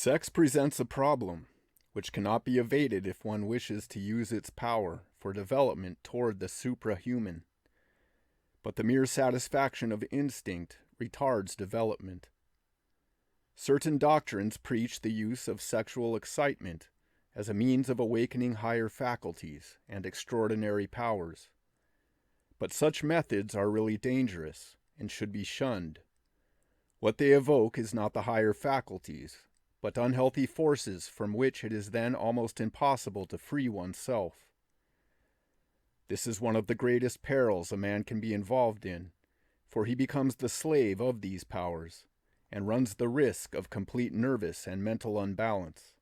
Sex presents a problem, which cannot be evaded if one wishes to use its power for development toward the suprahuman. But the mere satisfaction of instinct retards development. Certain doctrines preach the use of sexual excitement as a means of awakening higher faculties and extraordinary powers. But such methods are really dangerous and should be shunned. What they evoke is not the higher faculties, but unhealthy forces from which it is then almost impossible to free oneself. This is one of the greatest perils a man can be involved in, for he becomes the slave of these powers, and runs the risk of complete nervous and mental unbalance.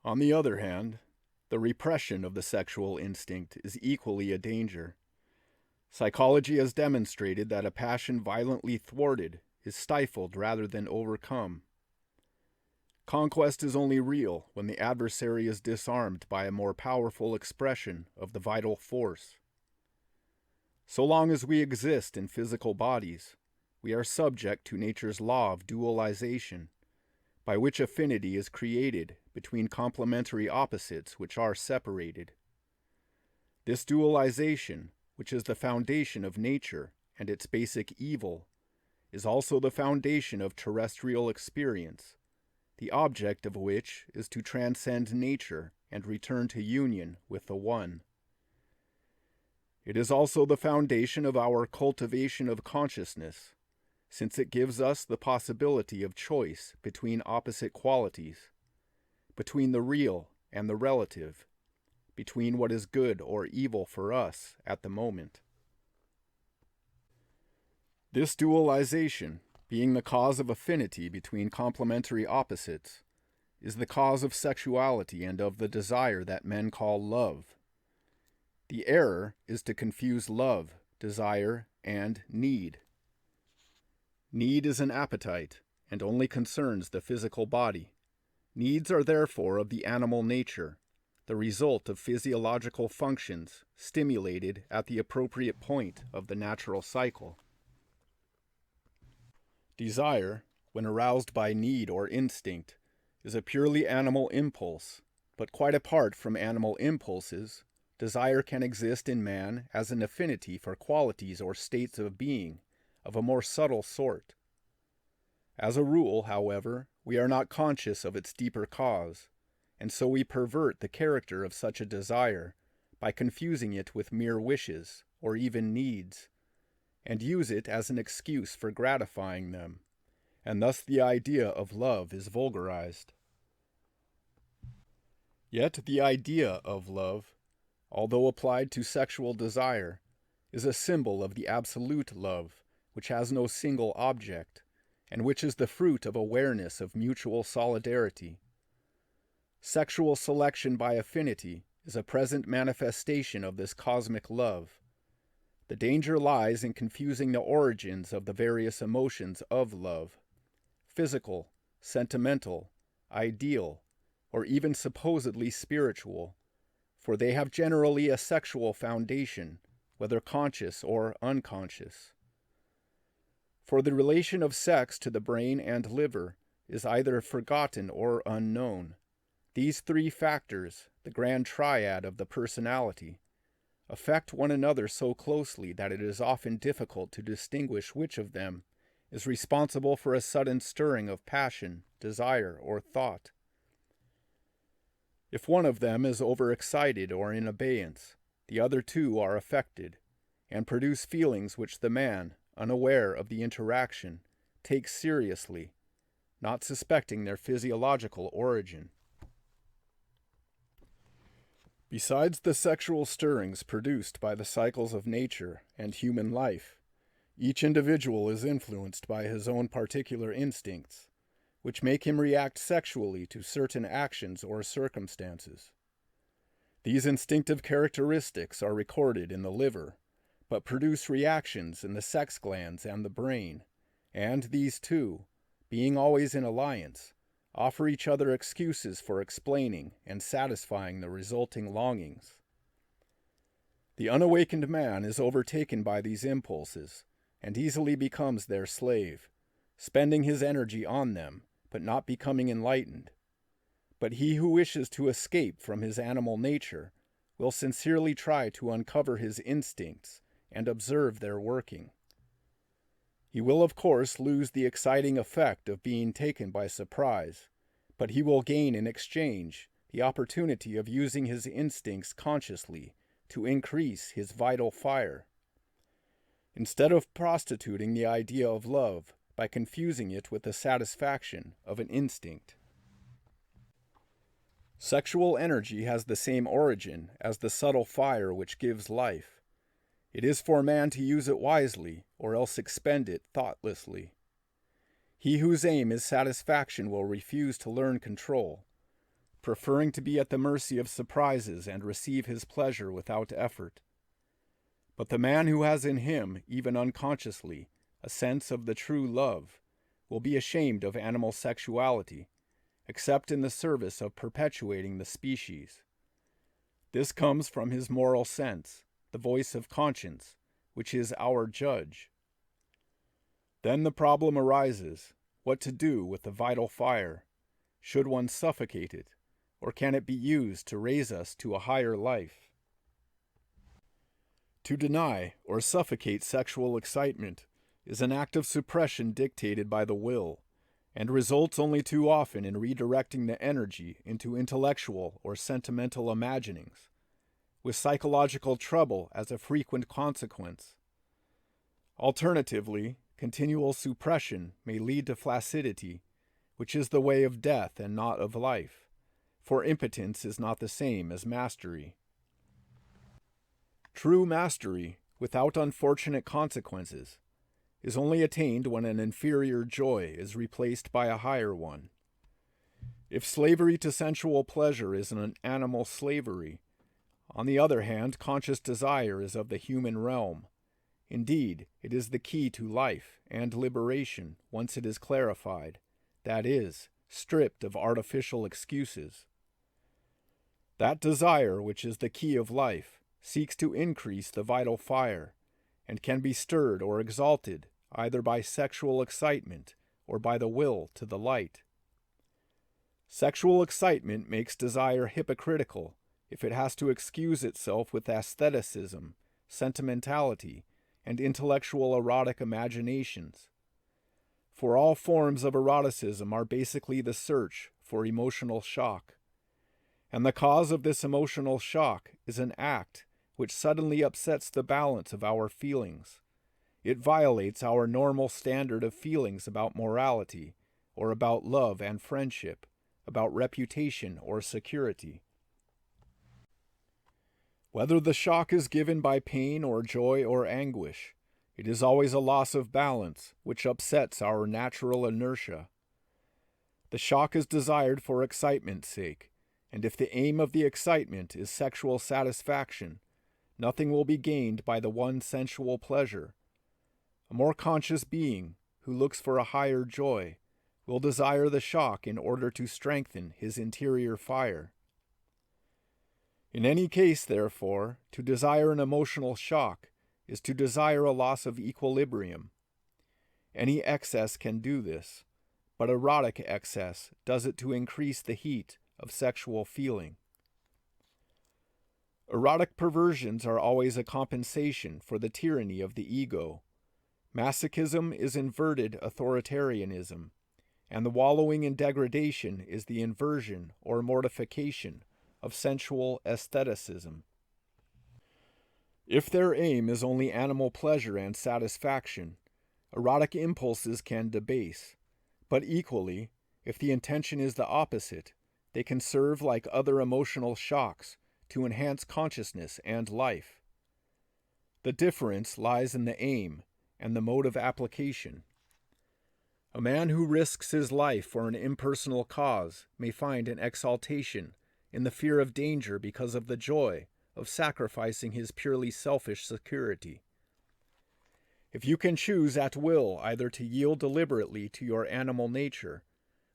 On the other hand, the repression of the sexual instinct is equally a danger. Psychology has demonstrated that a passion violently thwarted is stifled rather than overcome. Conquest is only real when the adversary is disarmed by a more powerful expression of the vital force. So long as we exist in physical bodies, we are subject to nature's law of dualization, by which affinity is created between complementary opposites which are separated. This dualization, which is the foundation of nature and its basic evil, is also the foundation of terrestrial experience, the object of which is to transcend nature and return to union with the One. It is also the foundation of our cultivation of consciousness, since it gives us the possibility of choice between opposite qualities, between the real and the relative, between what is good or evil for us at the moment. This dualization, being the cause of affinity between complementary opposites, is the cause of sexuality and of the desire that men call love. The error is to confuse love, desire, and need. Need is an appetite, and only concerns the physical body. Needs are therefore of the animal nature, the result of physiological functions stimulated at the appropriate point of the natural cycle. Desire, when aroused by need or instinct, is a purely animal impulse, but quite apart from animal impulses, desire can exist in man as an affinity for qualities or states of being of a more subtle sort. As a rule, however, we are not conscious of its deeper cause, and so we pervert the character of such a desire by confusing it with mere wishes or even needs, and use it as an excuse for gratifying them, and thus the idea of love is vulgarized. Yet the idea of love, although applied to sexual desire, is a symbol of the absolute love, which has no single object, and which is the fruit of awareness of mutual solidarity. Sexual selection by affinity is a present manifestation of this cosmic love. The danger lies in confusing the origins of the various emotions of love, physical, sentimental, ideal, or even supposedly spiritual, for they have generally a sexual foundation, whether conscious or unconscious. For the relation of sex to the brain and liver is either forgotten or unknown. These three factors, the grand triad of the personality, affect one another so closely that it is often difficult to distinguish which of them is responsible for a sudden stirring of passion, desire, or thought. If one of them is overexcited or in abeyance, the other two are affected, and produce feelings which the man, unaware of the interaction, takes seriously, not suspecting their physiological origin. Besides the sexual stirrings produced by the cycles of nature and human life, each individual is influenced by his own particular instincts, which make him react sexually to certain actions or circumstances. These instinctive characteristics are recorded in the liver, but produce reactions in the sex glands and the brain, and these two, being always in alliance, offer each other excuses for explaining and satisfying the resulting longings. The unawakened man is overtaken by these impulses, and easily becomes their slave, spending his energy on them, but not becoming enlightened. But he who wishes to escape from his animal nature will sincerely try to uncover his instincts and observe their working. He will, of course, lose the exciting effect of being taken by surprise, but he will gain in exchange the opportunity of using his instincts consciously to increase his vital fire. Instead of prostituting the idea of love by confusing it with the satisfaction of an instinct. Sexual energy has the same origin as the subtle fire which gives life. It is for man to use it wisely, or else expend it thoughtlessly. He whose aim is satisfaction will refuse to learn control, preferring to be at the mercy of surprises and receive his pleasure without effort. But the man who has in him, even unconsciously, a sense of the true love, will be ashamed of animal sexuality, except in the service of perpetuating the species. This comes from his moral sense, the voice of conscience, which is our judge. Then the problem arises, what to do with the vital fire? Should one suffocate it, or can it be used to raise us to a higher life? To deny or suffocate sexual excitement is an act of suppression dictated by the will, and results only too often in redirecting the energy into intellectual or sentimental imaginings, with psychological trouble as a frequent consequence. Alternatively, continual suppression may lead to flaccidity, which is the way of death and not of life, for impotence is not the same as mastery. True mastery, without unfortunate consequences, is only attained when an inferior joy is replaced by a higher one. If slavery to sensual pleasure is an animal slavery, on the other hand, conscious desire is of the human realm. Indeed, it is the key to life and liberation once it is clarified, that is, stripped of artificial excuses. That desire, which is the key of life, seeks to increase the vital fire, and can be stirred or exalted either by sexual excitement or by the will to the light. Sexual excitement makes desire hypocritical if it has to excuse itself with aestheticism, sentimentality, and intellectual erotic imaginations. For all forms of eroticism are basically the search for emotional shock. And the cause of this emotional shock is an act which suddenly upsets the balance of our feelings. It violates our normal standard of feelings about morality, or about love and friendship, about reputation or security. Whether the shock is given by pain or joy or anguish, it is always a loss of balance which upsets our natural inertia. The shock is desired for excitement's sake, and if the aim of the excitement is sexual satisfaction, nothing will be gained by the one sensual pleasure. A more conscious being, who looks for a higher joy, will desire the shock in order to strengthen his interior fire. In any case, therefore, to desire an emotional shock is to desire a loss of equilibrium. Any excess can do this, but erotic excess does it to increase the heat of sexual feeling. Erotic perversions are always a compensation for the tyranny of the ego. Masochism is inverted authoritarianism, and the wallowing in degradation is the inversion or mortification of sensual aestheticism. If their aim is only animal pleasure and satisfaction, erotic impulses can debase, but equally, if the intention is the opposite, they can serve like other emotional shocks to enhance consciousness and life. The difference lies in the aim and the mode of application. A man who risks his life for an impersonal cause may find an exaltation in the fear of danger because of the joy of sacrificing his purely selfish security. If you can choose at will either to yield deliberately to your animal nature,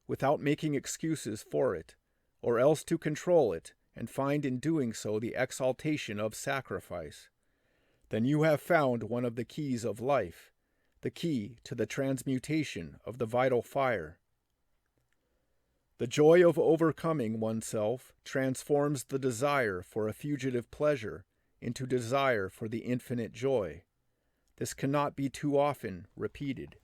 without making excuses for it, or else to control it and find in doing so the exaltation of sacrifice, then you have found one of the keys of life, the key to the transmutation of the vital fire. The joy of overcoming oneself transforms the desire for a fugitive pleasure into desire for the infinite joy. This cannot be too often repeated.